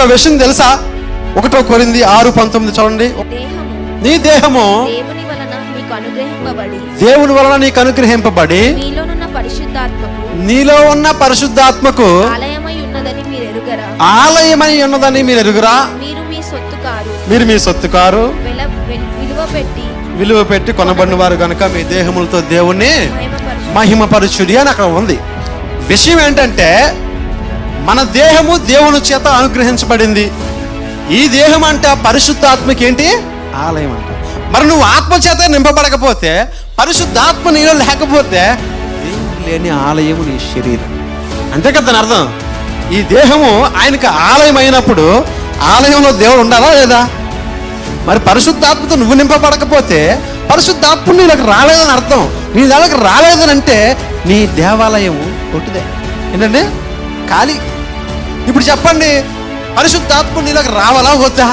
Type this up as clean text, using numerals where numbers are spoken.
మీకు విషయం తెలుసా? 1 కొరింథీ 6:19 చూడండి. నీ దేహము దేవుని వలన నీకు అనుగ్రహింపబడి నీలో ఉన్న పరిశుద్ధాత్మకు ఆలయమై ఉన్నదని మీరు ఎరుగురా? మీరు మీ సొత్తు కారు, విలువ పెట్టి కొనబడిన వారు కనుక మీ దేహములతో దేవుణ్ణి మహిమపరచుడి అని అక్కడ ఉంది. విషయం ఏంటంటే, మన దేహము దేవుని చేత అనుగ్రహించబడింది. ఈ దేహం అంటే పరిశుద్ధాత్మకి ఏంటి? ఆలయం అంట. మరి నువ్వు ఆత్మ చేత నింపబడకపోతే, పరిశుద్ధాత్మ నీలో లేకపోతే, దేవుడు లేని ఆలయము నీ శరీరం. అంతే కదా దాని అర్థం. ఈ దేహము ఆయనకి ఆలయం అయినప్పుడు ఆలయంలో దేవుడు ఉండాలా లేదా? మరి పరిశుద్ధాత్మతో నువ్వు నింపబడకపోతే పరిశుద్ధాత్మ నీలోకి రాలేదని అర్థం. నీ దానికి రాలేదని అంటే నీ దేవాలయము కొట్టుదే. ఏంటంటే ఖాళీ. ఇప్పుడు చెప్పండి, పరిశుద్ధాత్మ నీలోకి రావాలా వద్దా?